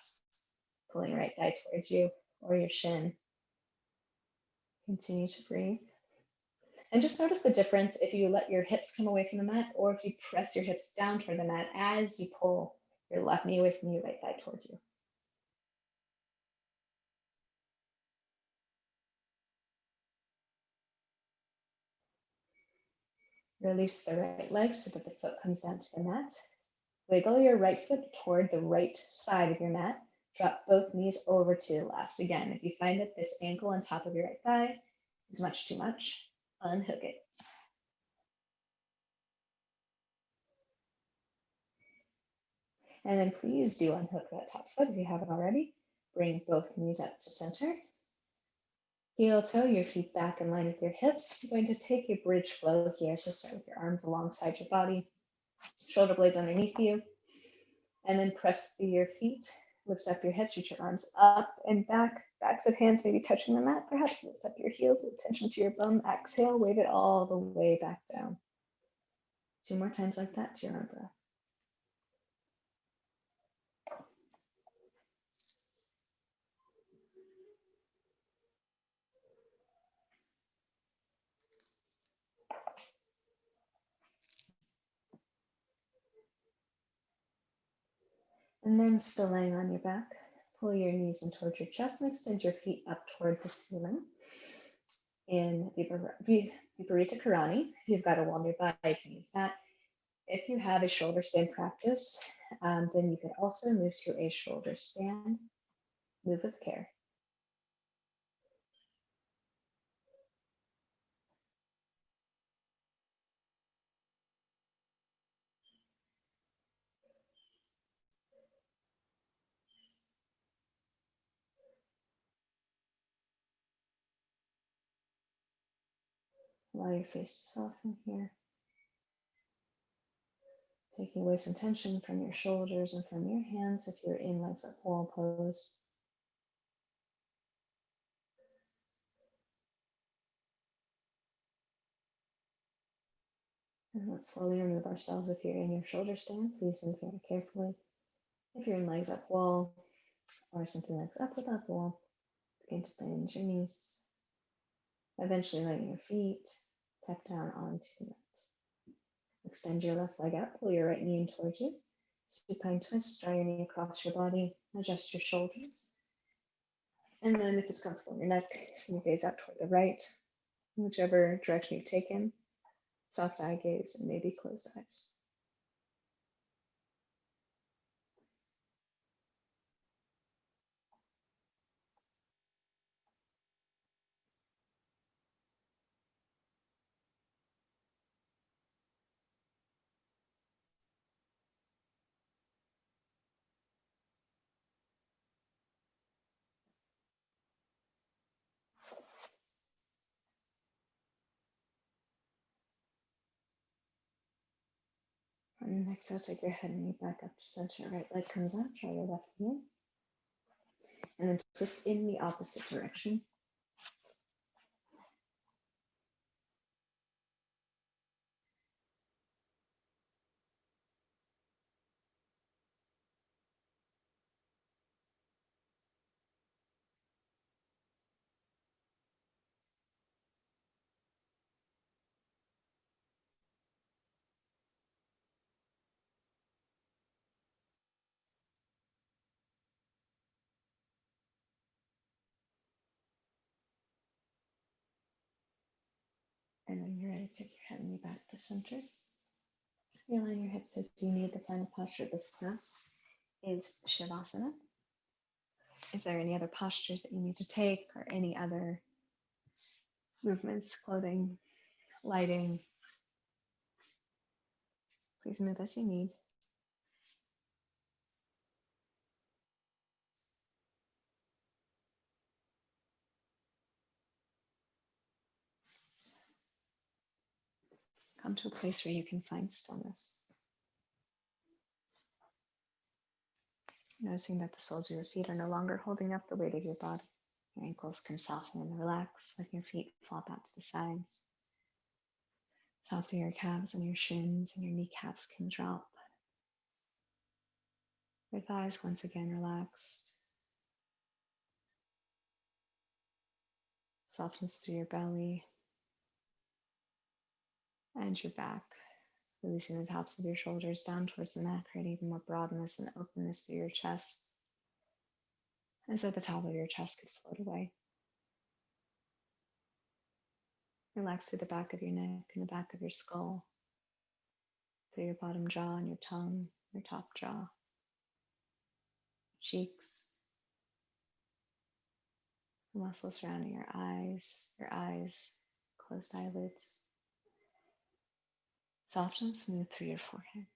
[SPEAKER 1] Pulling right thigh towards you or your shin. Continue to breathe. And just notice the difference if you let your hips come away from the mat or if you press your hips down toward the mat as you pull your left knee away from your right thigh towards you. Release the right leg so that the foot comes down to the mat. Wiggle your right foot toward the right side of your mat. Drop both knees over to the left. Again, if you find that this ankle on top of your right thigh is much too much, unhook it. And then please do unhook that top foot if you haven't already. Bring both knees up to center. Heel toe your feet back in line with your hips. You're going to take your bridge flow here. So start with your arms alongside your body, shoulder blades underneath you, and then press through your feet. Lift up your hips, reach your arms up and back. Backs of hands maybe touching the mat. Perhaps lift up your heels, with tension to your bum. Exhale, wave it all the way back down. 2 more times like that to your own breath. And then still laying on your back, pull your knees in towards your chest and extend your feet up toward the ceiling. In Viparita Karani, if you've got a wall nearby, you can use that. If you have a shoulder stand practice, then you can also move to a shoulder stand. Move with care. Allow your face to soften here. Taking away some tension from your shoulders and from your hands if you're in legs up wall pose. And let's slowly remove ourselves if you're in your shoulder stand. Please move very carefully. If you're in legs up wall or something legs up without the wall, begin to bend your knees. Eventually letting your feet tap down onto the mat. Extend your left leg out, pull your right knee in towards you. Supine twist, draw your knee across your body, adjust your shoulders. And then if it's comfortable in your neck, send your gaze out toward the right, whichever direction you've taken. Soft eye gaze and maybe closed eyes. And next out, take your head and knee back up to center. Right leg comes out, try your left knee. And then twist in the opposite direction. And when you're ready, take your head and knee back to center. Realign your hips as you need. The final posture of this class is Shavasana. If there are any other postures that you need to take or any other movements, clothing, lighting, please move as you need. Come to a place where you can find stillness. Noticing that the soles of your feet are no longer holding up the weight of your body. Your ankles can soften and relax, letting your feet flop out to the sides. Soften your calves and your shins, and your kneecaps can drop. Your thighs once again relaxed. Softness through your belly and your back. Releasing the tops of your shoulders down towards the mat, creating even more broadness and openness through your chest, as though the top of your chest could float away. Relax through the back of your neck and the back of your skull, through your bottom jaw and your tongue, your top jaw, cheeks, the muscles surrounding your eyes, closed eyelids. Soft and smooth through your forehead.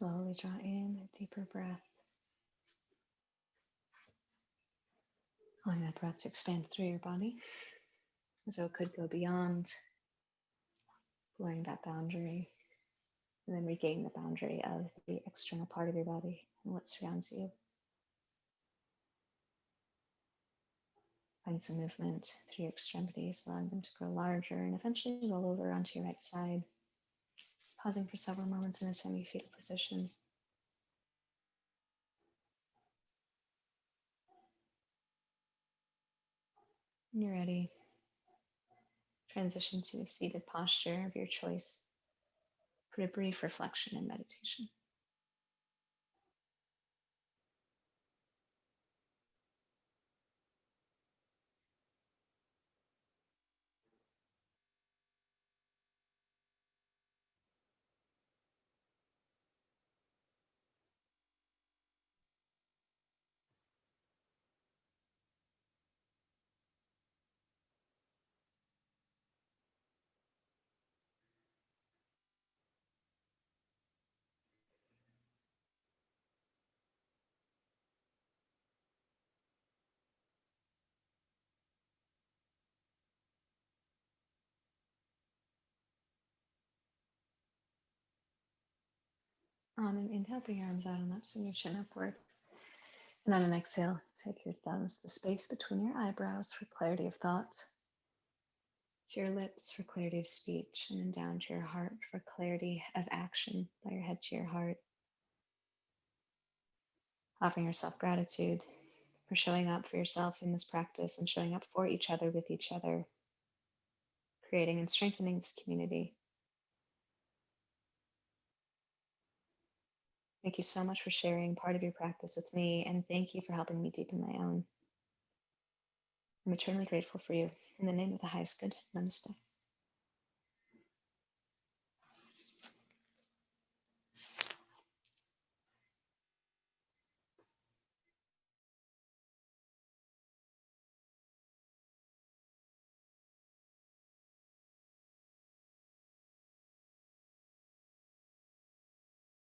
[SPEAKER 1] Slowly draw in a deeper breath, allowing that breath to expand through your body as though it could go beyond, blurring that boundary, and then regain the boundary of the external part of your body and what surrounds you. Find some movement through your extremities, allowing them to grow larger and eventually roll over onto your right side, pausing for several moments in a semi-fetal position. When you're ready, transition to a seated posture of your choice for a brief reflection and meditation. On an inhale, bring your arms out and ups and your chin upward. And on an exhale, take your thumbs to the space between your eyebrows for clarity of thought, to your lips for clarity of speech, and then down to your heart for clarity of action. Bow your head to your heart, offering yourself gratitude for showing up for yourself in this practice and showing up for each other with each other, creating and strengthening this community. Thank you so much for sharing part of your practice with me, and thank you for helping me deepen my own. I'm eternally grateful for you. In the name of the highest good, namaste.